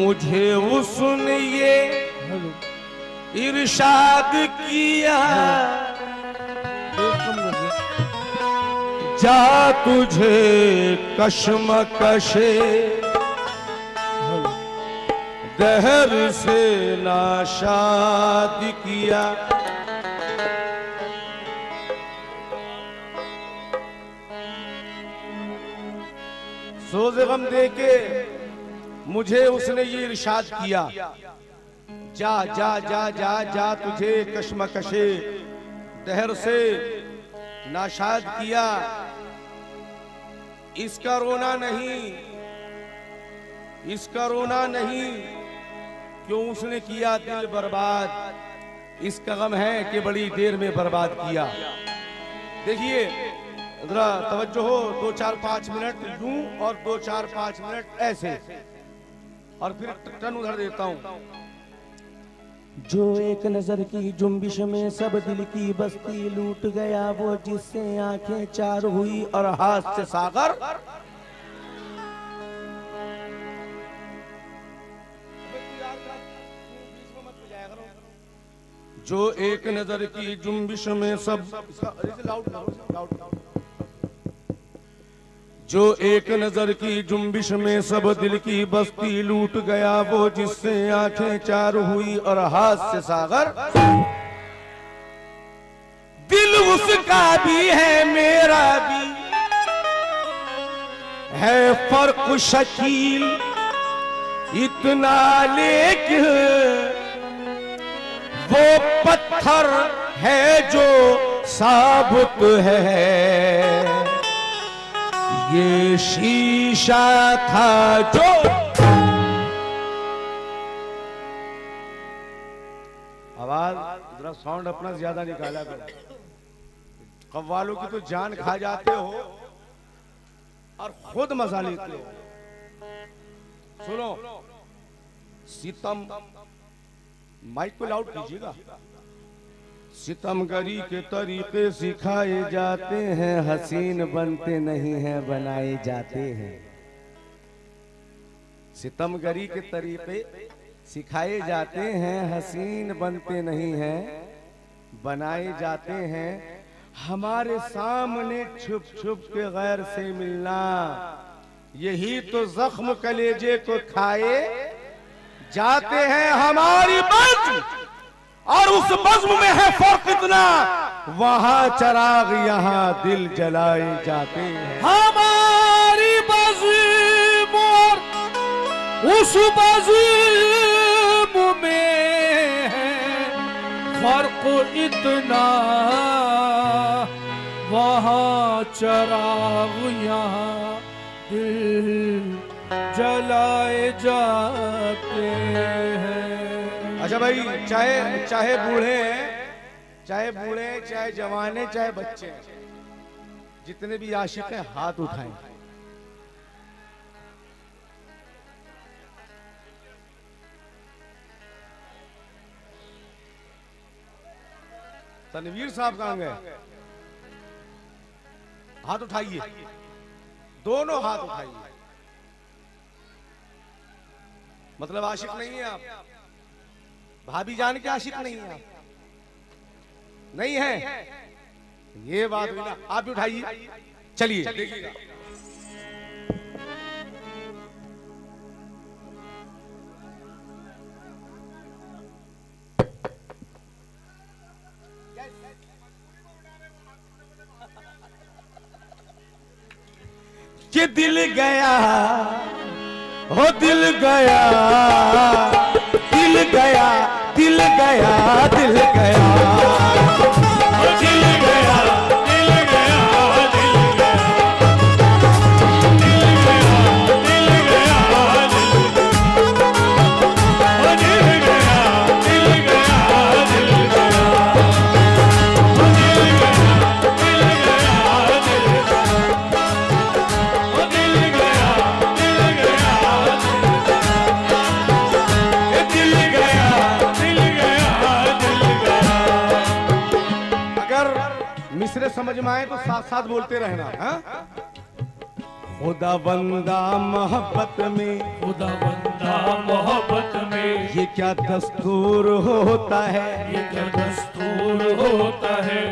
मुझे उसने ये इरशाद किया, जा तुझे कश्मकशे दहर से नाशाद किया। सोज़े गम दे के मुझे उसने ये इरशाद किया, जा जा जा जा जा तुझे कश्मकशे दहर से नाशाद किया। इसका रोना नहीं, इसका रोना नहीं, क्यों उसने किया दिल बर्बाद, इसका गम है कि बड़ी देर में बर्बाद किया। देखिए जरा तवज्जो हो, 2-4-5 मिनट यूं और 2-4-5 मिनट ऐसे, और फिर टन उधर देता हूं। जो एक नजर की जुम्बिश में सब दिल की बस्ती लूट गया, वो जिससे आंखें चार हुई और हाथ से सागर। जो एक नजर की जुम्बिश में सब, जो एक नजर की जुम्बिश में सब दिल की बस्ती लूट गया, वो जिससे आंखें चार हुई और हाथ से सागर। दिल उसका भी है मेरा भी है फर्क शकील इतना, लेकिन वो पत्थर है जो साबुत है, ये शीशा था जो। आवाज जरा साउंड अपना ज्यादा निकाला करो, कव्वालों की तो जान खा जाते हो और खुद मजा लेते हो। सुनो, सितम, माइक को लाउड कीजिएगा। सितमगरी के तरीके सिखाए जाते हैं, हसीन बनते नहीं हैं बनाए जाते हैं। सितमगरी के तरीके सिखाए जाते हैं, हसीन बनते नहीं हैं बनाए जाते हैं। हमारे सामने छुप छुप के गैर से मिलना, यही तो जख्म कलेजे को खाए जाते हैं। हमारी बज़्म और उस बज़्म में है फर्क इतना, वहां चराग यहाँ दिल जलाए जाते हैं। हमारी बज़्म और उस बज़्म में है फर्क इतना, वहां चराग यहाँ दिल जलाए जाते हैं। अच्छा भाई, चाहे बूढ़े हैं, चाहे जवान हैं, चाहे बच्चे हैं, जितने भी आशिक हैं हाथ उठाएं। तनवीर साहब कहां गए? हाथ उठाइए, दोनों हाथ उठाइए। मतलब आशिक नहीं है आप, भाभी जान के आशिक नहीं है आप, नहीं है, ये बात हुई ना। आप भी उठाइए, चलिए देखिएगा। कि दिल गया हो, दिल गया, दिल गया, दिल गया, दिल गया, दिल गया, दिल गया, दिल गया, दिल गया, दिल गया, दिल गया, दिल गया, दिल गया, मिसरे समझ में आए तो साथ साथ बोलते रहना। खुदा बंदा मोहब्बत में, खुदा बंदा मोहब्बत में, ये क्या दस्तूर होता है, ये क्या दस्तूर होता है।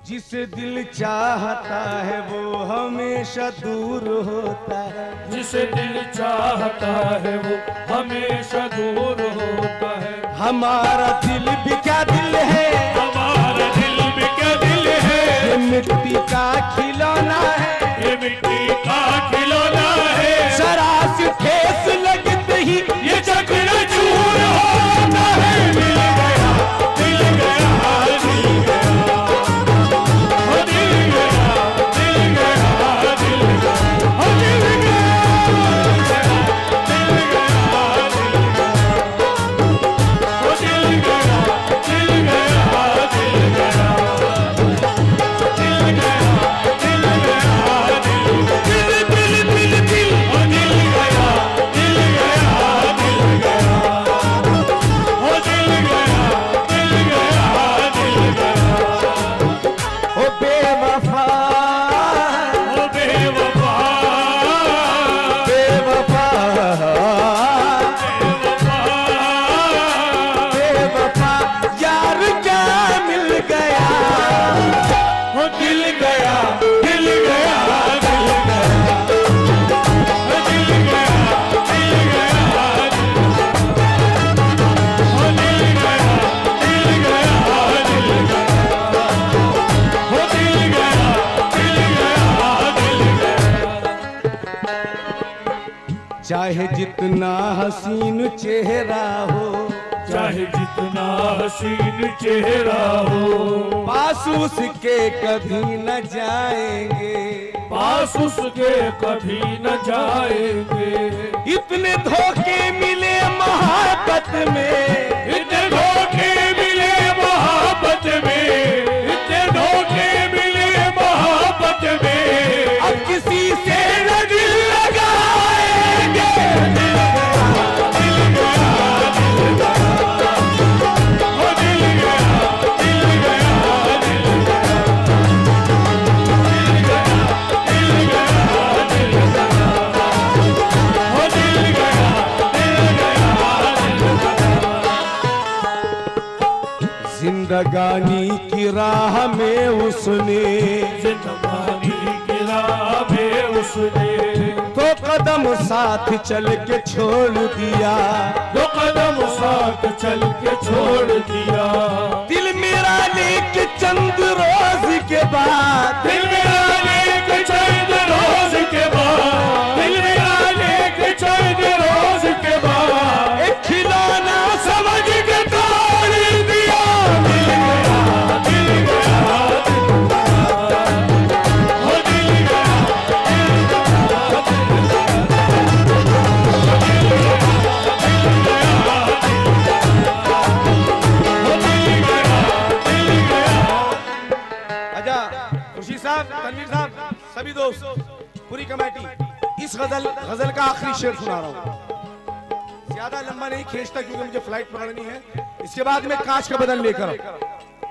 जिसे दिल चाहता है वो हमेशा दूर होता है, जिसे दिल चाहता है वो हमेशा दूर होता है। हमारा दिल भी क्या दिल है, हमारा दिल भी क्या दिल है, ये मिट्टी का खिलौना है, ये मिट्टी का खिलौना है। जरा सी ठेस लगते ही ये चकना चूर होता है। मिल गया, मिल गया, मिल गया, हो दिल गया, दिल गया, दिल गया, हो दिल गया, दिल गया, दिल गया, हो दिल गया, दिल गया, दिल गया, दिल गया, दिल गया, दिल दिल दिल दिल हो दिल गया, दिल गया, दिल गया, हो दिल गया, दिल गया, दिल गया, ओ बेवफा, ओ बेवफा, बेवफा, बेवफा, बेवफा यार क्या मिल गया, हो दिल गया, दिल गया, दिल गया, हो दिल गया, दिल गया, हो दिल गया, दिल गया, दिल गया, हो दिल गया, दिल गया, दिल गया। चाहे जितना हसीन चेहरा हो, चाहे जितना हसीन चेहरा हो, पास उसके कभी न जाएंगे, पास उसके कभी न जाएंगे। इतने धोखे मिले मोहब्बत में, इतने धोखे मिले मोहब्बत में, इतने धोखे मिले मोहब्बत में, अब किसी से न दिल लगाएंगे, दिल गया, दिल गया, दिल गया, हो दिल गया, दिल गया, दिल गया, दिल गया, दिल गया, दिल गया, हो दिल गया, दिल गया, दिल गया। जिंदगानी की राह में उसने जिंदगानी की राह में उसने तो कदम साथ चल के छोड़ दिया, दो कदम साथ चल के छोड़ दिया। दिल मेरा लेके चंद रोज के बाद, दिल मेरा लेक चंद रोज के बाद, दिल मेरा लेक चंद रोज के बाद, एक खिलौना समझ के तोड़ दिया। दिल गया, दिल गया, दिल गया, हो दिल गया, दिल गया, दिल गया, दिल गया, हो दिल गया, दिल गया। अच्छा खुशी साहब, तनवीर साहब, सभी दोस्त, पूरी कमेटी, इस गजल का आखिरी शेर सुना रहा हूँ। ज्यादा लंबा नहीं खींचता क्योंकि मुझे फ्लाइट पकड़नी है। इसके बाद में कांच का बदन लेकर आओ,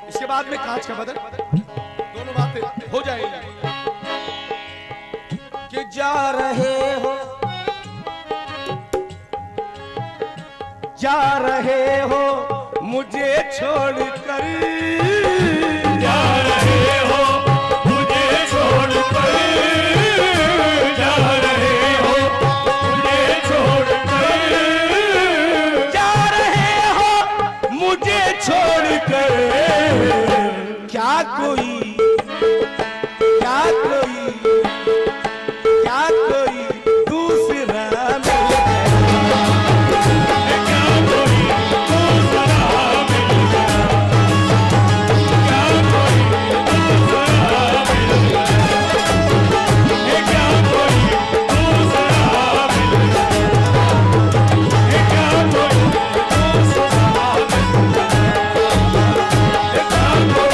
इसके बाद में कांच का बदन, दोनों बातें हो जाएंगी। कि जा रहे हो, जा रहे हो मुझे छोड़कर, जा रहे हो मुझे छोड़कर, जा रहे हो मुझे छोड़कर, जा रहे हो मुझे छोड़कर, क्या कोई, क्या कोई, क्या कोई दूसरा मिल गया, क्या कोई दूसरा मिल गया, क्या कोई दूसरा मिल गया, क्या कोई दूसरा मिल गया, क्या कोई दूसरा मिल गया, क्या कोई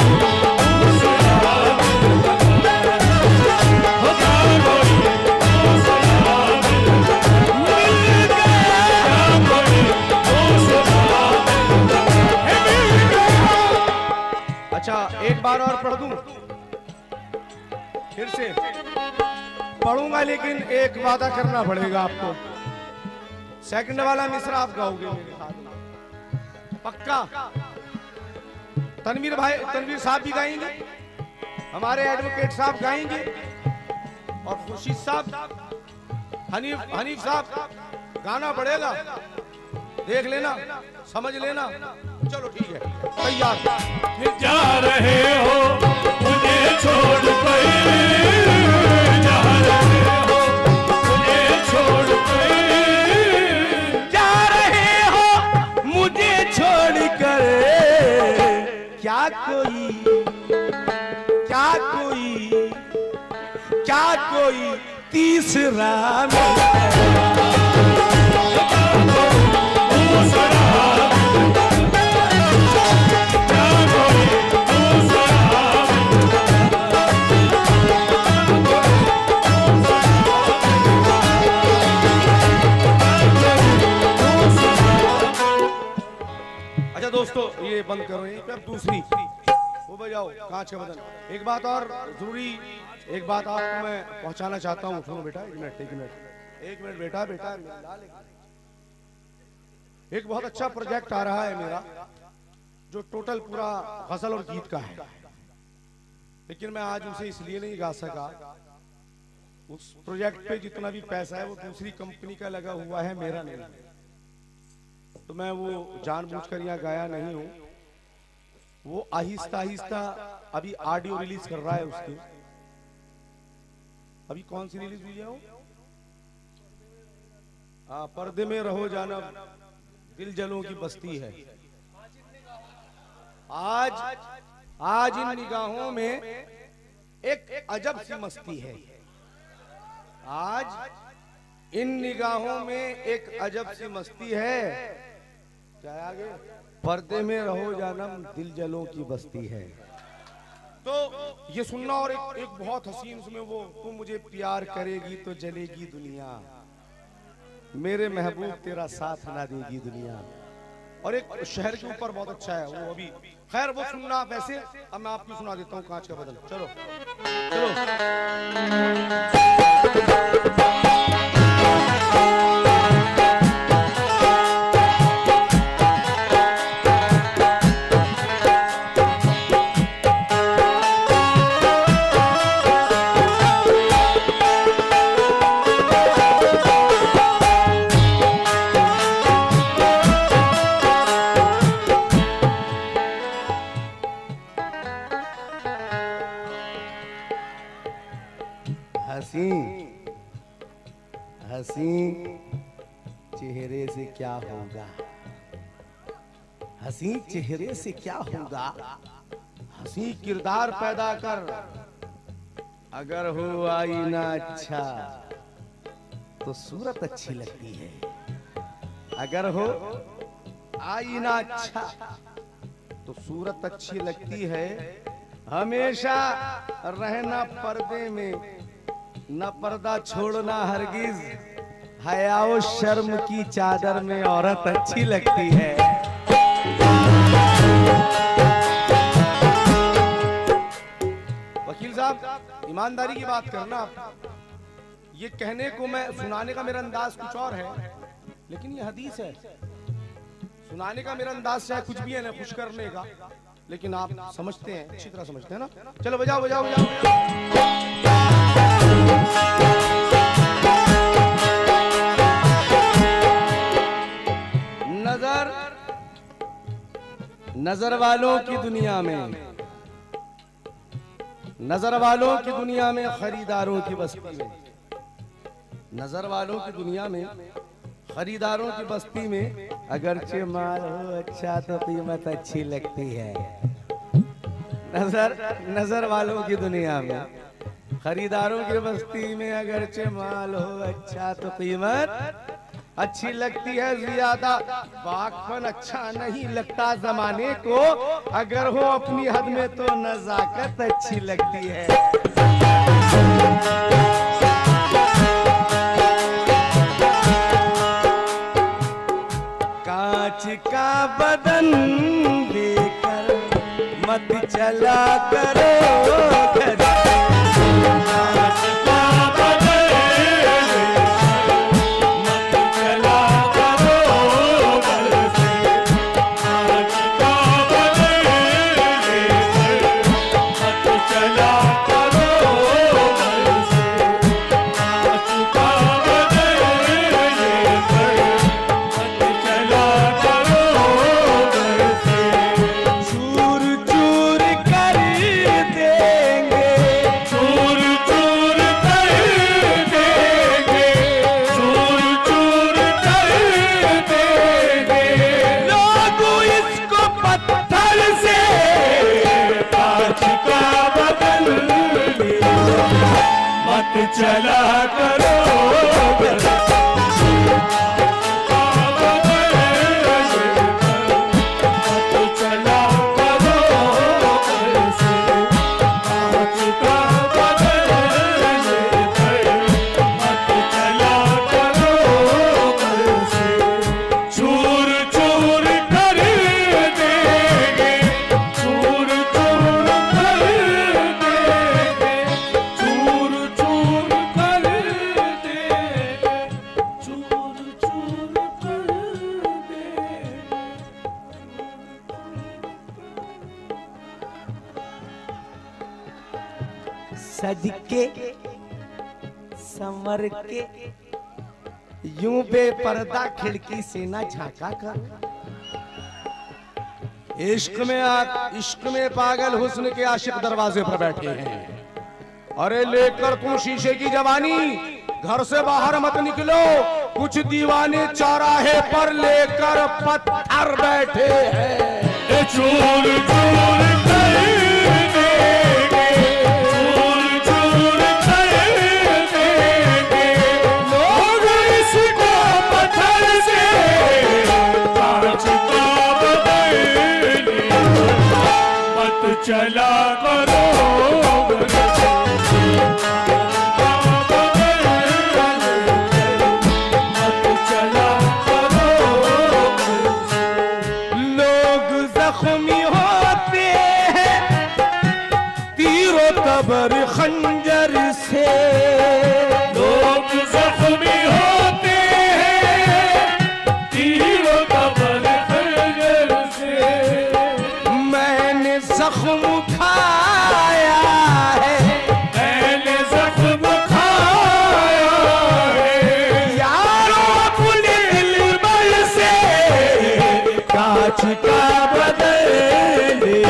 अच्छा एक बार और पढ़ दूं फिर से। पढ़ूंगा, लेकिन एक वादा करना पड़ेगा आपको। सेकंड वाला मिसरा आप गाओगे मेरे साथ, पक्का। तनवीर साहब भी गाएंगे, हमारे एडवोकेट साहब गाएंगे, और खुर्शीद साहब, हनीफ साहब, गाना पड़ेगा, देख लेना, समझ लेना। चलो ठीक है, तैयार। जा रहे हो मुझे छोड़ कर, जा रहे हो मुझे छोड़ कर, जा रहे हो मुझे छोड़ कर, क्या कोई तीसरा दोस्तों ये बंद करो, ये अब दूसरी वो बजाओ, कांच का बदन। एक बात और जरूरी, एक बात आपको मैं पहुंचाना चाहता हूँ। सुनो बेटा, एक मिनट बेटा, एक बहुत अच्छा प्रोजेक्ट आ रहा है मेरा, जो टोटल पूरा गजल और गीत का है, लेकिन मैं आज उसे इसलिए नहीं गा सका। उस प्रोजेक्ट पे जितना भी पैसा है वो दूसरी कंपनी का लगा हुआ है, मेरा नहीं। तो मैं वो जानबूझकर यहाँ गाया नहीं हूँ। वो आहिस्ता आहिस्ता अभी ऑडियो रिलीज कर रहा है उसकी। अभी कौन सी रिलीज हुई है वो? हाँ, पर्दे में रहो जाना दिल जलों की बस्ती है। आज इन निगाहों में एक अजब सी मस्ती है। आज इन निगाहों में एक अजब सी मस्ती है। क्या आगे? पर्दे में रहो जानम दिल जलों की बस्ती है। तो ये सुनना। और एक बहुत हसीन उसमें वो, तू मुझे प्यार करेगी तो जलेगी दुनिया, मेरे महबूब तेरा साथ ना देगी दुनिया। और एक शहर के ऊपर बहुत अच्छा है वो, अभी खैर वो सुनना। वैसे अब मैं आपको सुना देता हूँ कांच का बदन। चलो हसीन चेहरे से क्या होगा, हसीन चेहरे से क्या होगा, हसी किरदार पैदा कर, अगर हो आईना अच्छा तो सूरत अच्छी लगती है, अगर हो आईना अच्छा तो सूरत अच्छी लगती है। हमेशा रहना पर्दे में, न पर्दा छोड़ना हरगिज, हयाओ शर्म की चादर में औरत अच्छी लगती है। वकील साहब, ईमानदारी की बात करना। ये कहने को मैं, सुनाने का मेरा अंदाज कुछ और है, लेकिन ये हदीस है। सुनाने का मेरा अंदाज चाहे कुछ भी है ना, खुश करने का, लेकिन आप समझते हैं, अच्छी तरह समझते हैं ना। चलो बजाओ बजाओ बजाओ। नजर वालों की दुनिया में, नजर वालों की दुनिया में खरीदारों की बस्ती में, नजर वालों की दुनिया में खरीदारों की बस्ती में, अगरचे माल हो अच्छा तो कीमत अच्छी लगती है। नजर वालों की दुनिया में, खरीदारों की बस्ती में, अगरचे माल हो अच्छा तो कीमत अच्छी लगती है। ज्यादा बाकपन अच्छा नहीं लगता जमाने को, अगर हो अपनी हद में तो नजाकत अच्छी लगती है। कांच का बदन देकर मत चला करो घर, कांच का बदन चला करो सज के संवर के यूं बेपर्दा खिड़की से ना झांका कर। इश्क में पागल हुस्न के आशिक दरवाजे पर बैठे हैं। अरे लेकर तुम शीशे की जवानी, घर से बाहर मत निकलो, कुछ दीवाने चौराहे पर लेकर पत्थर बैठे हैं। चूर चूर कर देंगे, चूर चूर कर देंगे लोग इसको पत्थर से कांच का बदलेंगे। मत चला करो खबर खंजर से, लोग जख्मी होते हैं तीरों खबर खंजर से। मैंने जख्म खाया है, मैंने जख्म खाया है यारो अपने दिल भर से कांच का बदले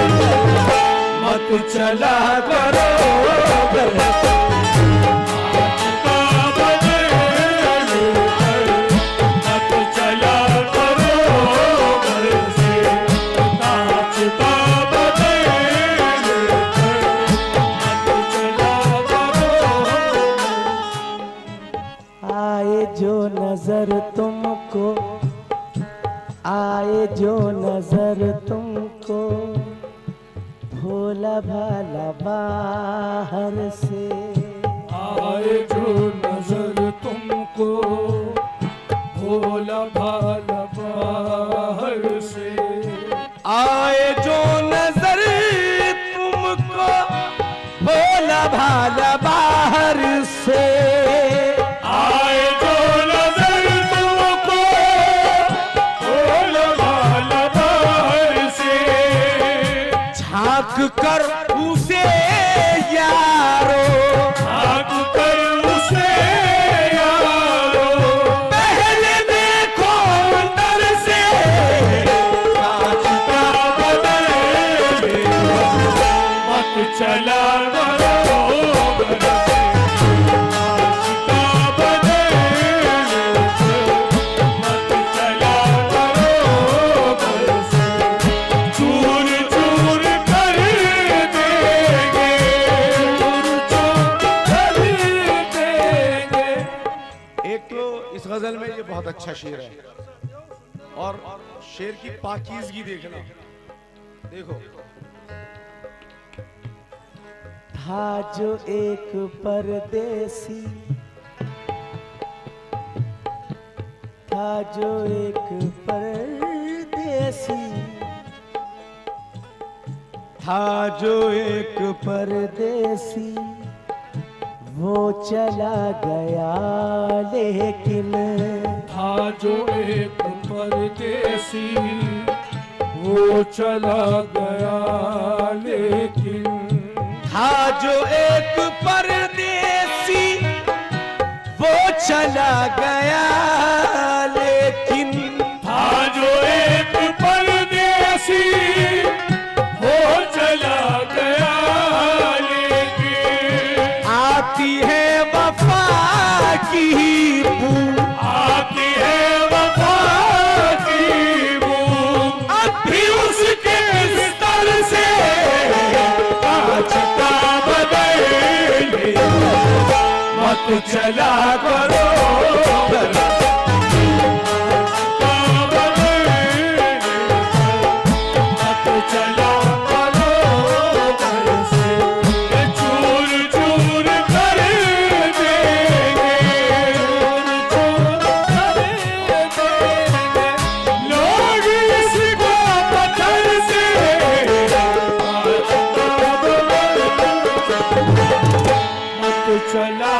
मत चला करो। आए जो नजर तुमको, आए जो नजर तुमको भोला भाला बाहर से। आए जो नजर तुमको भोला भाला बाहर से। आए जो नजर तुमको भोला भाला बाहर से। आए जो नजर तुमको भोला भाला बाहर से। झांक कर उसे यारो, झांक कर उसे यारो पहले देखो अंदर से कांच का बदले मत चला करो गजल में ये बहुत अच्छा शेर है और शेर की पाकीज़गी देखना। देखो, था जो एक परदेसी, था जो एक परदेसी, था जो एक परदेसी वो चला गया लेकिन। था जो एक परदेसी वो चला गया लेकिन। था जो एक परदेसी वो चला गया लेकिन। था जो एक परदेसी वो चला गया लेकिन। आती है वफा की बू, आती है वफा की बू अब भी उसके बिस्तर से कांच का बदले मत मत चला करो चला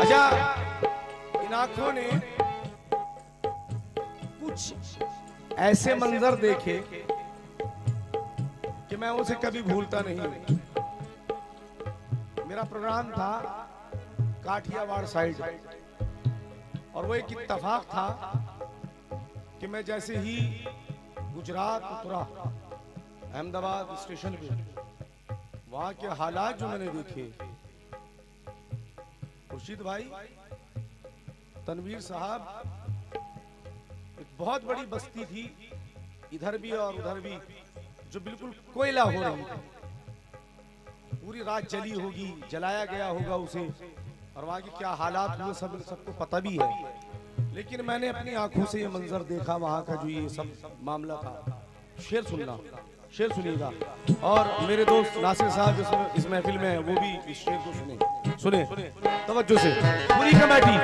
अच्छा, इन आंखों ने कुछ ऐसे मंजर देखे कि मैं उसे कभी भूलता नहीं। मेरा प्रोग्राम था काठियावाड़ साइड और वो एक इत्तेफाक था कि मैं जैसे ही गुजरात उतरा अहमदाबाद स्टेशन पे, वहां के हालात जो मैंने देखे, खुर्शीद भाई, तनवीर साहब, एक बहुत बड़ी बस्ती थी इधर भी और उधर भी, जो बिल्कुल कोयला हो रही थी। पूरी रात जली होगी, जलाया गया होगा उसे, और वहां के क्या हालात हुए सबको पता भी है। लेकिन मैंने अपनी आंखों से ये मंजर देखा, वहां का जो ये सब मामला था। शेर सुनना, शेर सुनिएगा, और मेरे दोस्त नासिर साहब इस महफिल में है, वो भी इस शेर को सुने तवज्जो से, पूरी कमेटी।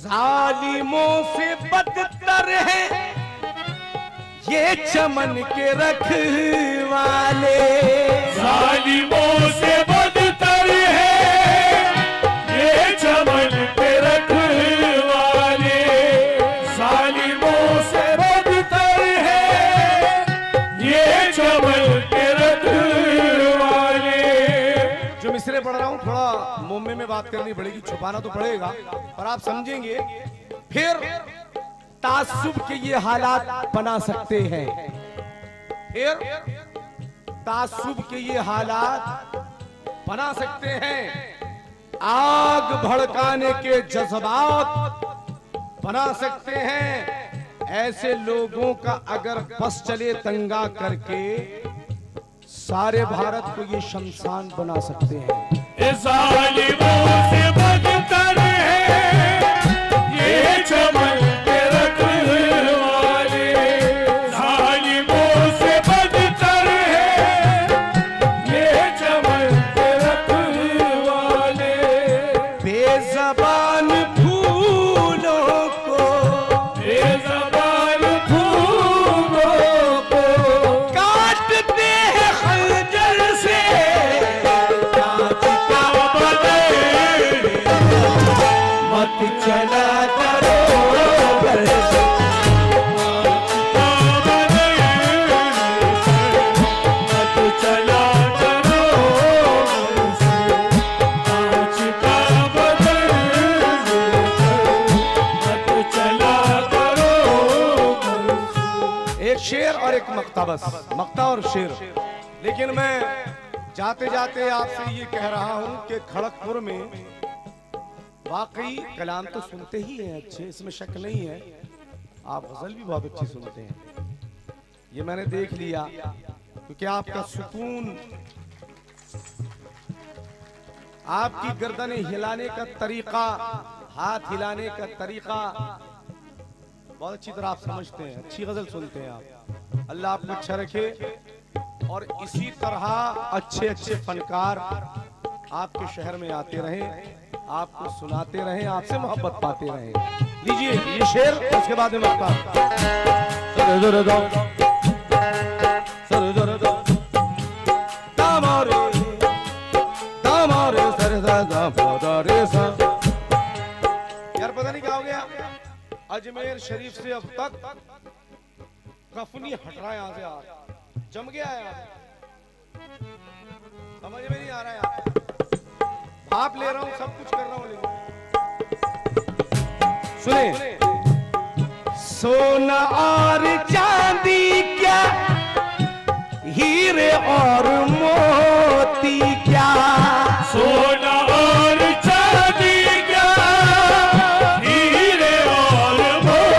जालिमों से बदतर है ये चमन के रखवाले, जालिमों से बदतर है ये चमन के रखवाले, जालिमों से बदतर है ये चमन के रखवाले। जो मिसरे पढ़ रहा हूँ थोड़ा मुंबई में बात करनी पड़ेगी, छुपाना तो पड़ेगा, पर आप समझेंगे। फिर तासुब के ये हालात बना सकते हैं, फिर तासुब के ये हालात बना सकते हैं, आग भड़काने के जज्बात बना सकते हैं। ऐसे लोगों का अगर बस चले दंगा करके सारे भारत को ये शमशान बना सकते हैं। जालिमों से बदतर है ये चमन के रखवाले, जालिमों से बदतर है ये चमन के रखवाले। बेज़बान फूलों को, बेज़बान फूलों को काटते हैं खंजर से, मत चला करो मत चला करो कांच का बदल, मत चला करो। एक शेर और एक मक्ता, बस मक्ता और शेर। लेकिन मैं जाते जाते आपसे ये कह रहा हूं कि खड़गपुर में वाकई कलाम तो सुनते ही हैं अच्छे, इसमें शक नहीं है। आप गजल भी बहुत अच्छी सुनते हैं, ये मैंने देख लिया, क्योंकि आपका सुकून, आपकी गर्दनें हिलाने का तरीका, हाथ हिलाने का तरीका बहुत अच्छी तरह आप समझते हैं, अच्छी गजल सुनते हैं आप। अल्लाह आपको अच्छा रखे और इसी तरह अच्छे अच्छे फनकार आपके शहर में आते रहें, आपको सुनाते रहें, आपसे मोहब्बत पाते रहें। लीजिए ये शेर, उसके बाद में मक्ता। यार पता नहीं क्या हो गया, अजमेर शरीफ से अब तक कफनी हट रहा है, यहाँ से यार जम गया है यार, समझ में नहीं आ रहा है यार। आप ले रहा हूं, सब कुछ कर रहा हूं, लेकिन सुने, सोना और चांदी क्या, हीरे और मोती क्या, सोना और चांदी क्या, हीरे और मोती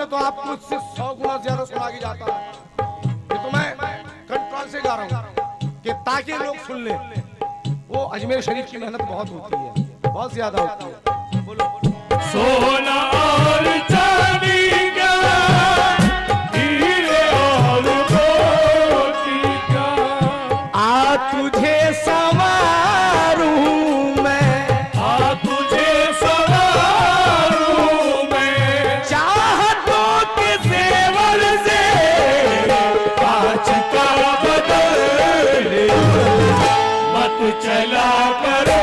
सुने तो आपको मुझसे 100 गुना ज्यादा सुना के जाता है। ये तो मैं कंट्रोल से गा रहा हूँ कि ताकि लोग सुन ले। वो अजमेर शरीफ की मेहनत बहुत होती है, बहुत ज्यादा होती है। बोलो सोना और चांदी का, हीरे और मोती का, आ तुझे संवारूं मैं, आ तुझे संवारूं मैं, चाहतों के जेवर से कांच का बदले मत चला करो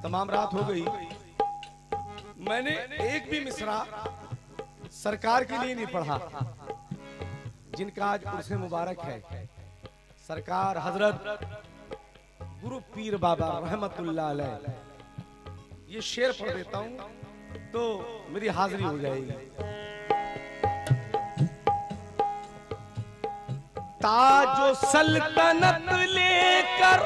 तमाम रात हो गई। मैंने एक भी मिसरा सरकार के लिए नहीं पढ़ा, जिनका आज उर्से मुबारक है। सरकार हजरत गुरु पीर बाबा रहमतुल्लाह अलैह, ये शेर पढ़ देता हूं तो मेरी हाजिरी हो जाएगी। ताजो सल्तनत लेकर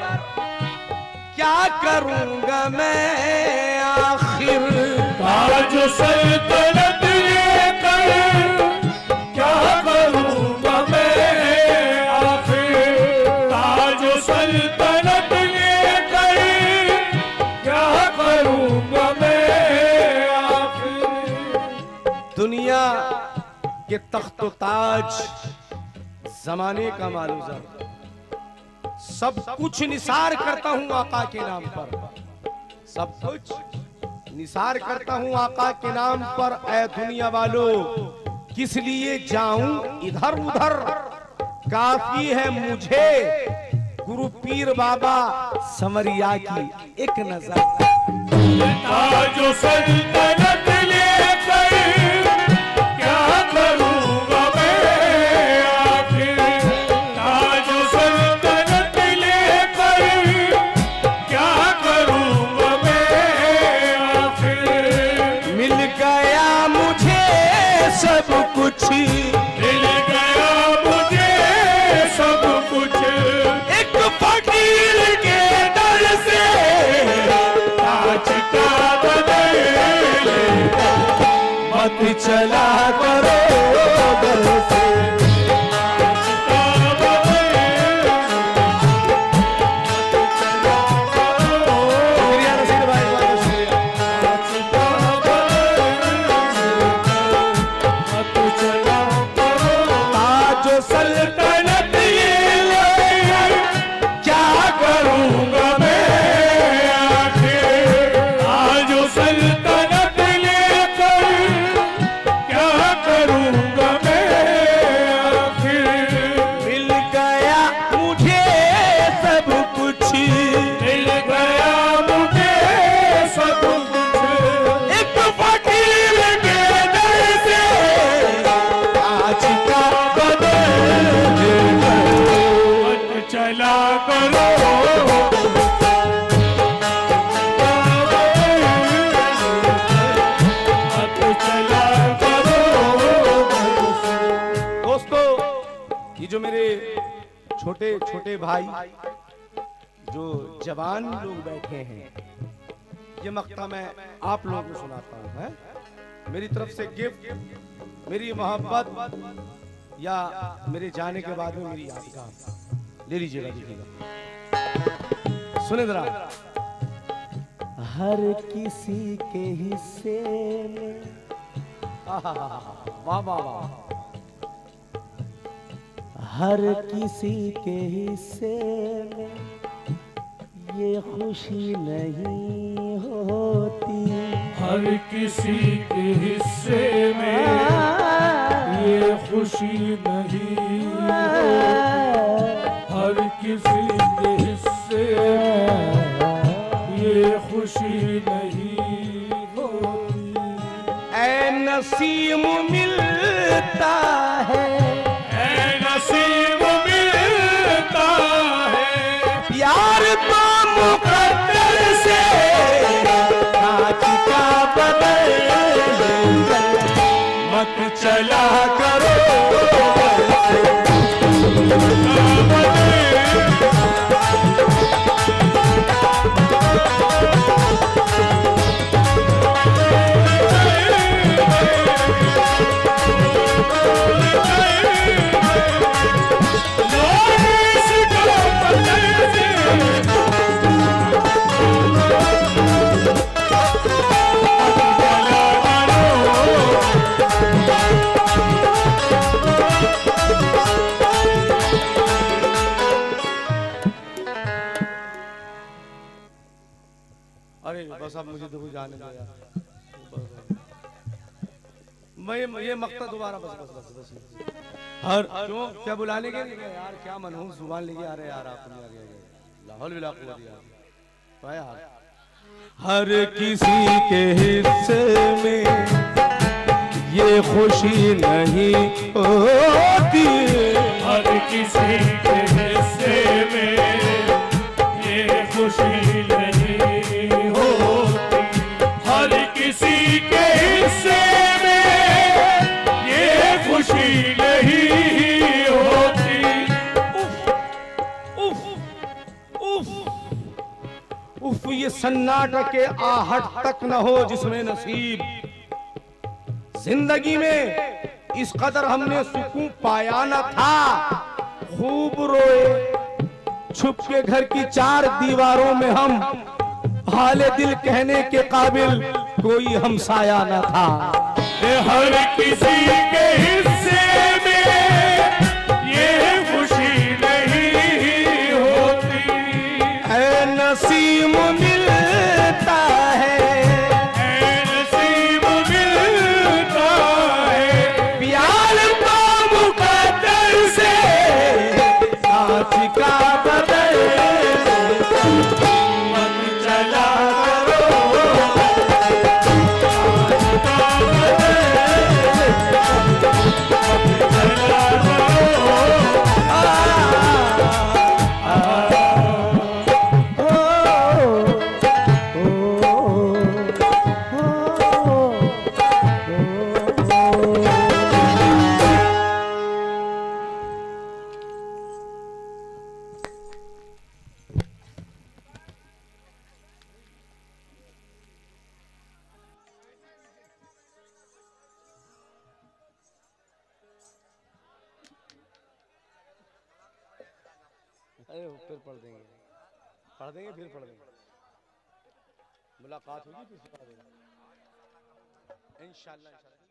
क्या करूंगा मैं आखिर, ताज सल्तनत लेकर क्या करूंगा मैं आखिर, ताज सल्तनत लेकर क्या करूंगा मैं आखिर। दुनिया के तख्तो ताज जमाने का मालूजा, सब कुछ निसार करता हूं आका के नाम पर, सब कुछ निसार करता हूं आका के नाम पर। ऐ दुनिया वालों किस लिए जाऊं इधर उधर, काफी है मुझे गुरु पीर बाबा समरिया की एक नजर। ताजो सल्तनत लेकर क्या करूंगा मैं आखिर, ताजो सल्तनत लेकर क्या करूंगा मैं आखिर। मिल गया मुझे सब कुछ, मिल गया मुझे सब कुछ, एक फकीर के दर से कांच का बदले मत चला करो दर से। शुक्रिया नसीर भाई, बहुत शुक्रिया। ताजो सल्तनत ये ले क्या करूंगा मैं आखिर, ताजो सल्तनत लेकर क्या करूंगा मैं आखिर। मिल गया मुझे सब कुछ, मिल गया मुझे सब कुछ, एक फकीर के दर से आज का बदल मत चला करो मत चला करो। दोस्तों, ये जो मेरे छोटे छोटे भाई जो जवान लोग बैठे हैं, ये मक्ता मैं आप लोगों को सुनाता हूं, है? मेरी तरफ से गिफ्ट, मेरी मोहब्बत या मेरे जाने के बाद में मेरी यादगार। ले लीजिएगा, लीजिएगा, सुने जरा। हर किसी के हिस्से में, वाह वाह वाह, हर किसी के हिस्से में ये खुशी नहीं होती, हर किसी के हिस्से में ये खुशी नहीं होती, हर किसी के हिस्से में ये खुशी नहीं होती। ऐ नसीम मिलता है, ऐ नसीब मिलता है, प्यार तो मुकद्दर से आज चला करो अरे बस अब मुझे तो कुछ जाने दो यार। मैं ये मकता दोबारा बस बस बस बस हर क्यों क्या बुलाने के लिए यार, क्या मनहूस जुबान लेके आ रहे यार आप नहीं आ गए लाहौल बिला कुव्वत यार। तो है यार हर किसी के हिस्से में ये खुशी नहीं होती, हर किसी के हिस्से में ये खुशी नहीं होती, हर किसी के हिस्से में ये खुशी नहीं होती। उफ उफ उफ ये सन्नाटा के आहट तक न हो जिसमें नसीब। जिंदगी में इस कदर हमने सुकून पाया न था, खूब रोए छुप के घर की चार दीवारों में हम, हाले दिल कहने के काबिल कोई हमसाया न था। हर किसी के हिस्से में ये खुशी नहीं होती, ऐ नसीम मिलता है, ऐ नसीब मिलता है, प्यार का मुकद्दर से कांच का बदल मन चला अरे फिर पढ़ देंगे फिर पढ़ देंगे। मुलाकात होगी फिर सिखा देगा इंशाल्लाह।